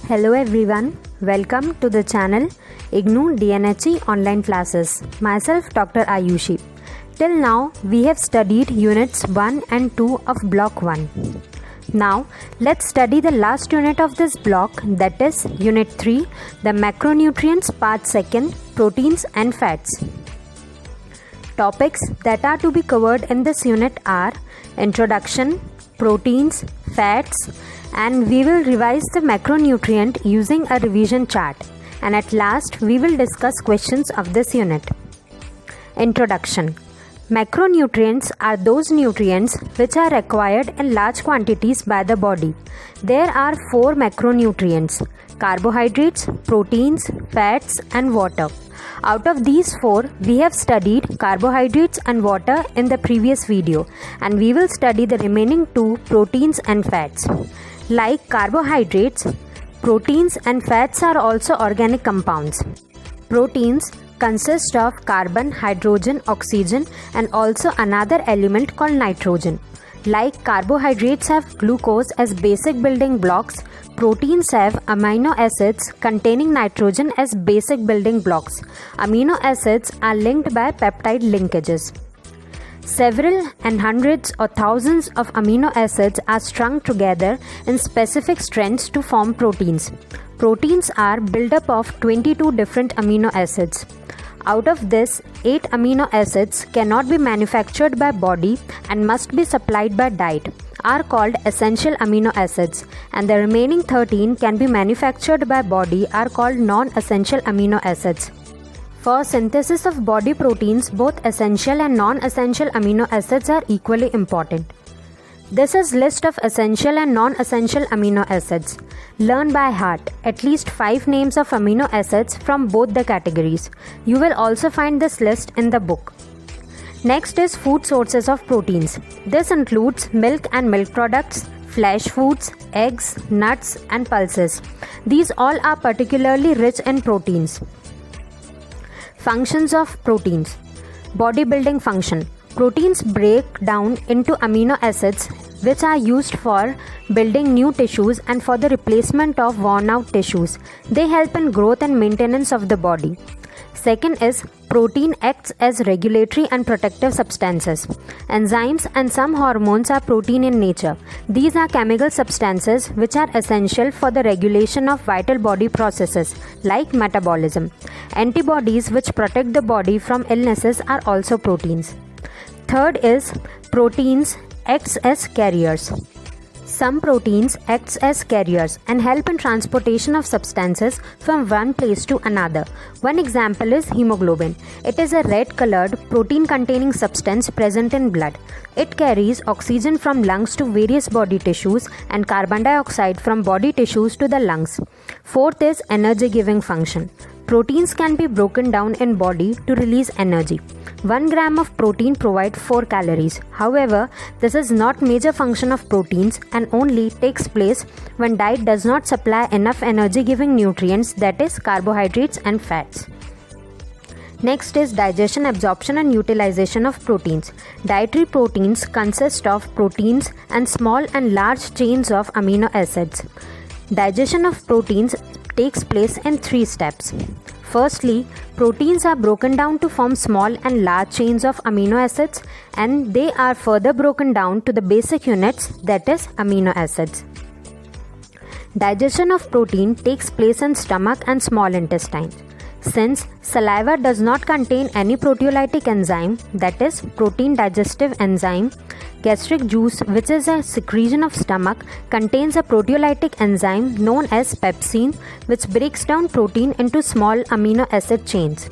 Hello everyone, welcome to the channel IGNOU DNHE online classes. Myself Dr. Ayushi. Till now we have studied units 1 and 2 of block 1. Now let's study the last unit of this block, that is unit 3, the macronutrients part 2, proteins and fats. Topics that are to be covered in this unit are introduction, proteins, fats, and we will revise the macronutrient using a revision chart, and at last we will discuss questions of this unit. Introduction. Macronutrients are those nutrients which are required in large quantities by the body. There are 4 macronutrients: carbohydrates, proteins, fats and water. Out of these 4, we have studied carbohydrates and water in the previous video, and we will study the remaining 2, proteins and fats. Like carbohydrates, proteins and fats are also organic compounds. Proteins consist of carbon, hydrogen, oxygen and also another element called nitrogen. Like carbohydrates have glucose as basic building blocks, proteins have amino acids containing nitrogen as basic building blocks. Amino acids are linked by peptide linkages. Several and hundreds or thousands of amino acids are strung together in specific strengths to form proteins. Proteins are built up of 22 different amino acids. Out of this, 8 amino acids cannot be manufactured by body and must be supplied by diet, are called essential amino acids, and the remaining 13 can be manufactured by body, are called non-essential amino acids. For synthesis of body proteins, both essential and non-essential amino acids are equally important. This is list of essential and non-essential amino acids. Learn by heart at least 5 names of amino acids from both the categories. You will also find this list in the book. Next is food sources of proteins. This includes milk and milk products, flesh foods, eggs, nuts and pulses. These all are particularly rich in proteins. Functions of proteins. Bodybuilding function. Proteins break down into amino acids which are used for building new tissues and for the replacement of worn out tissues. They help in growth and maintenance of the body. Second is protein acts as regulatory and protective substances. Enzymes and some hormones are protein in nature. These are chemical substances which are essential for the regulation of vital body processes like metabolism. Antibodies which protect the body from illnesses are also proteins. Third is proteins acts as carriers. Some proteins acts as carriers and help in transportation of substances from one place to another. One example is hemoglobin. It is a red colored protein containing substance present in blood. It carries oxygen from lungs to various body tissues and carbon dioxide from body tissues to the lungs. Fourth is energy giving function. Proteins can be broken down in body to release energy. 1 gram of protein provides 4 calories. However, this is not major function of proteins and only takes place when diet does not supply enough energy giving nutrients, that is carbohydrates and fats. Next is digestion, absorption and utilization of proteins. Dietary proteins consist of proteins and small and large chains of amino acids. Digestion of proteins takes place in 3 steps. Firstly, proteins are broken down to form small and large chains of amino acids, and they are further broken down to the basic units, that is amino acids. Digestion of protein takes place in stomach and small intestine. Since saliva does not contain any proteolytic enzyme, that is protein digestive enzyme, gastric juice, which is a secretion of stomach, contains a proteolytic enzyme known as pepsin, which breaks down protein into small amino acid chains.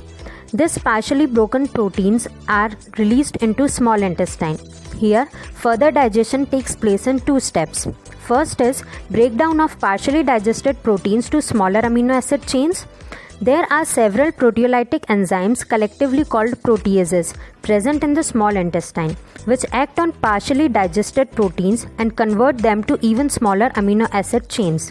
These partially broken proteins are released into small intestine. Here, further digestion takes place in 2 steps. First is breakdown of partially digested proteins to smaller amino acid chains. There are several proteolytic enzymes collectively called proteases present in the small intestine, which act on partially digested proteins and convert them to even smaller amino acid chains.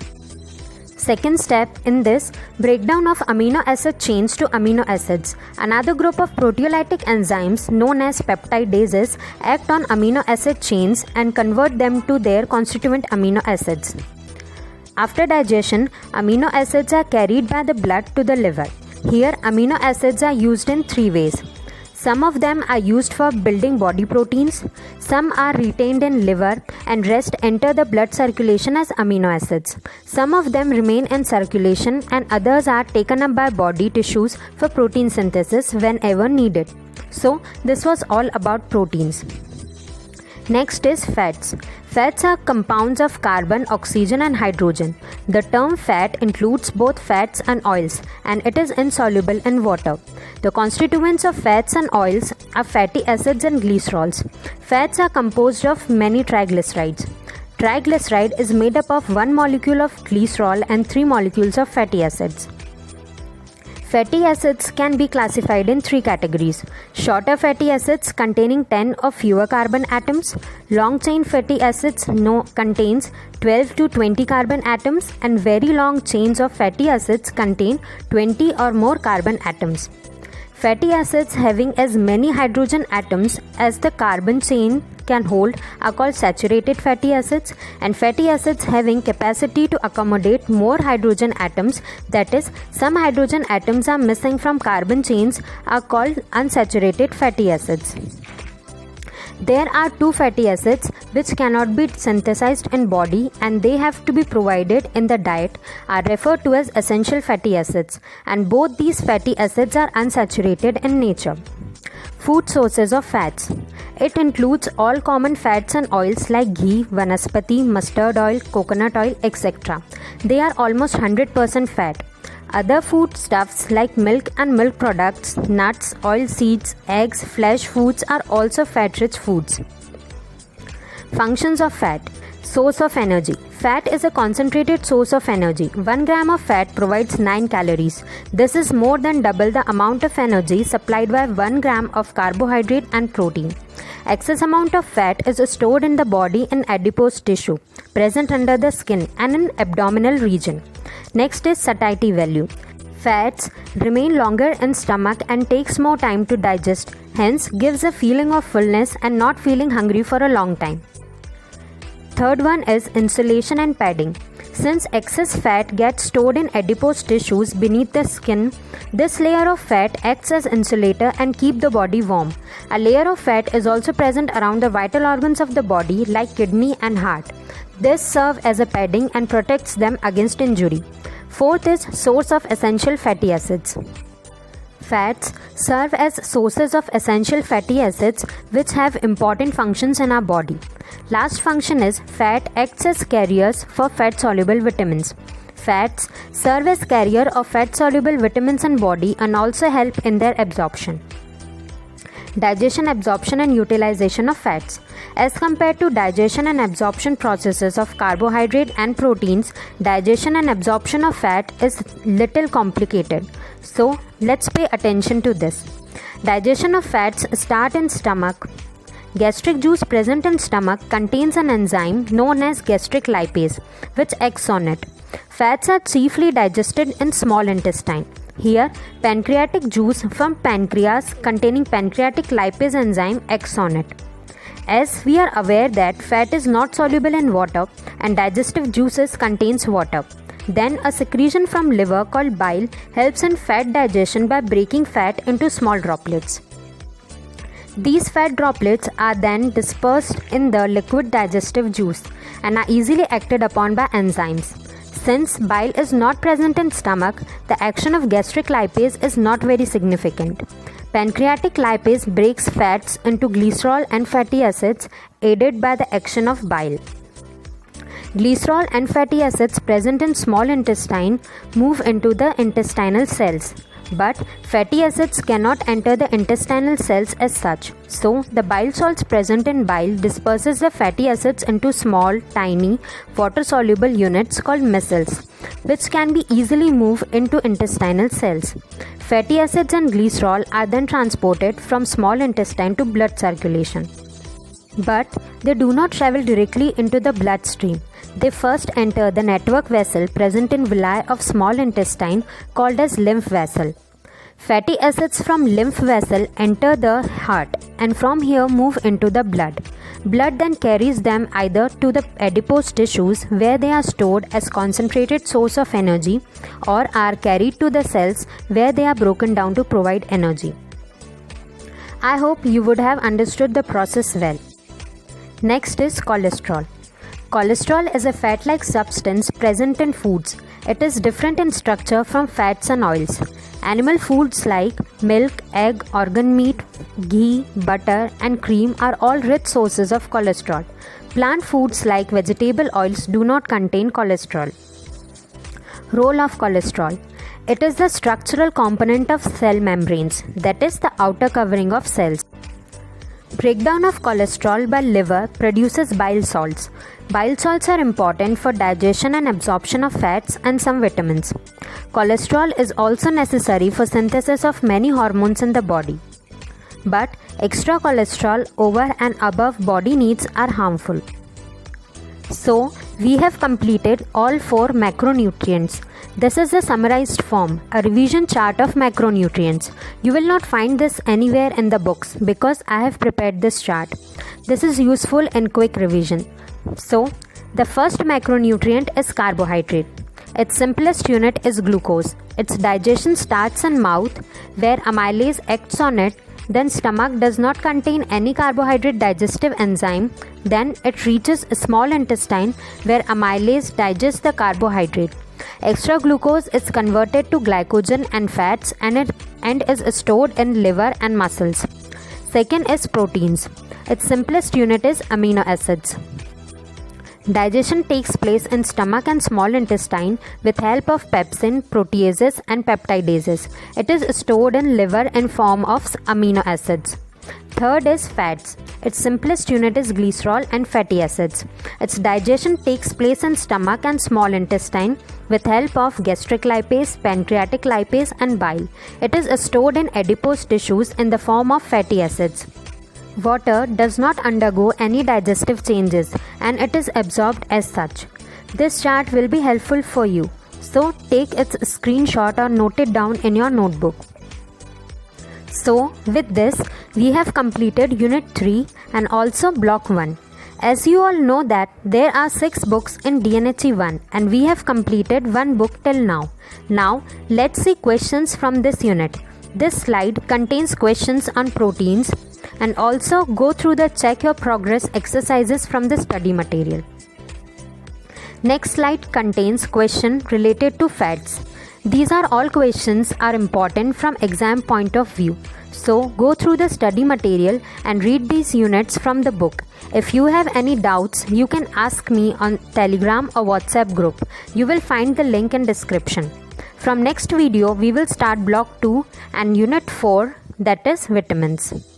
Second step in this breakdown of amino acid chains to amino acids. Another group of proteolytic enzymes known as peptidases act on amino acid chains and convert them to their constituent amino acids. After digestion, amino acids are carried by the blood to the liver. Here, amino acids are used in three ways. Some of them are used for building body proteins, some are retained in liver, and rest enter the blood circulation as amino acids. Some of them remain in circulation and others are taken up by body tissues for protein synthesis whenever needed. So, this was all about proteins. Next is fats. Fats are compounds of carbon, oxygen and hydrogen. The term fat includes both fats and oils and it is insoluble in water. The constituents of fats and oils are fatty acids and glycerols. Fats are composed of many triglycerides. Triglyceride is made up of one molecule of glycerol and three molecules of fatty acids. Fatty acids can be classified in three categories: shorter fatty acids containing 10 or fewer carbon atoms, long chain fatty acids contains 12 to 20 carbon atoms, and very long chains of fatty acids contain 20 or more carbon atoms. Fatty acids having as many hydrogen atoms as the carbon chain can hold are called saturated fatty acids, and fatty acids having capacity to accommodate more hydrogen atoms, that is, some hydrogen atoms are missing from carbon chains, are called unsaturated fatty acids. There are two fatty acids which cannot be synthesized in body and they have to be provided in the diet, are referred to as essential fatty acids, and both these fatty acids are unsaturated in nature. Food sources of fats. It includes all common fats and oils like ghee, vanaspati, mustard oil, coconut oil, etc. They are almost 100% fat. Other foodstuffs like milk and milk products, nuts, oil seeds, eggs, flesh foods are also fat-rich foods. Functions of fat. Source of energy. Fat is a concentrated source of energy. 1 gram of fat provides 9 calories. This is more than double the amount of energy supplied by 1 gram of carbohydrate and protein. Excess amount of fat is stored in the body in adipose tissue, present under the skin and in abdominal region. Next is satiety value. Fats remain longer in stomach and takes more time to digest, hence gives a feeling of fullness and not feeling hungry for a long time. Third one is insulation and padding. Since excess fat gets stored in adipose tissues beneath the skin, this layer of fat acts as insulator and keep the body warm. A layer of fat is also present around the vital organs of the body like kidney and heart. This serves as a padding and protects them against injury. Fourth is source of essential fatty acids. Fats serve as sources of essential fatty acids which have important functions in our body. Last function is fat acts as carriers for fat-soluble vitamins. Fats serve as carrier of fat-soluble vitamins in body and also help in their absorption. Digestion, absorption and utilization of fats. As compared to digestion and absorption processes of carbohydrate and proteins, digestion and absorption of fat is little complicated. So, let's pay attention to this. Digestion of fats start in stomach. Gastric juice present in stomach contains an enzyme known as gastric lipase, which acts on it. Fats are chiefly digested in small intestine. Here, pancreatic juice from pancreas containing pancreatic lipase enzyme acts on it. As we are aware that fat is not soluble in water and digestive juices contains water, then a secretion from liver called bile helps in fat digestion by breaking fat into small droplets. These fat droplets are then dispersed in the liquid digestive juice and are easily acted upon by enzymes. Since bile is not present in stomach, the action of gastric lipase is not very significant. Pancreatic lipase breaks fats into glycerol and fatty acids aided by the action of bile. Glycerol and fatty acids present in small intestine move into the intestinal cells. But fatty acids cannot enter the intestinal cells as such. So, the bile salts present in bile disperses the fatty acids into small, tiny, water-soluble units called micelles, which can be easily moved into intestinal cells. Fatty acids and glycerol are then transported from small intestine to blood circulation. But they do not travel directly into the bloodstream. They first enter the network vessel present in villi of small intestine called as lymph vessel. Fatty acids from lymph vessel enter the heart and from here move into the blood. Blood then carries them either to the adipose tissues where they are stored as concentrated source of energy or are carried to the cells where they are broken down to provide energy. I hope you would have understood the process well. Next is cholesterol. Cholesterol is a fat-like substance present in foods. It is different in structure from fats and oils. Animal foods like milk, egg, organ meat, ghee, butter, and cream are all rich sources of cholesterol. Plant foods like vegetable oils do not contain cholesterol. Role of cholesterol. It is the structural component of cell membranes, that is, the outer covering of cells. Breakdown of cholesterol by liver produces bile salts. Bile salts are important for digestion and absorption of fats and some vitamins. Cholesterol is also necessary for synthesis of many hormones in the body. But extra cholesterol over and above body needs are harmful. So, we have completed all 4 macronutrients. This is the summarized form, a revision chart of macronutrients. You will not find this anywhere in the books because I have prepared this chart. This is useful in quick revision. So, the first macronutrient is carbohydrate. Its simplest unit is glucose. Its digestion starts in mouth where amylase acts on it. Then stomach does not contain any carbohydrate digestive enzyme. Then it reaches small intestine where amylase digests the carbohydrate. Extra glucose is converted to glycogen and fats and is stored in liver and muscles. Second is proteins. Its simplest unit is amino acids. Digestion takes place in stomach and small intestine with help of pepsin, proteases and peptidases. It is stored in liver in form of amino acids. Third is fats. Its simplest unit is glycerol and fatty acids. Its digestion takes place in stomach and small intestine with help of gastric lipase, pancreatic lipase and bile. It is stored in adipose tissues in the form of fatty acids. Water does not undergo any digestive changes and it is absorbed as such. This chart will be helpful for you. So take its screenshot or note it down in your notebook. So with this, we have completed Unit 3 and also Block 1. As you all know that there are 6 books in DNHE 1 and we have completed 1 book till now. Now let's see questions from this unit. This slide contains questions on proteins and also go through the check your progress exercises from the study material. Next slide contains question related to fats. These are all questions are important from exam point of view. So go through the study material and read these units from the book. If you have any doubts, you can ask me on Telegram or WhatsApp group. You will find the link in description. From next video, we will start Block 2 and Unit 4, that is vitamins.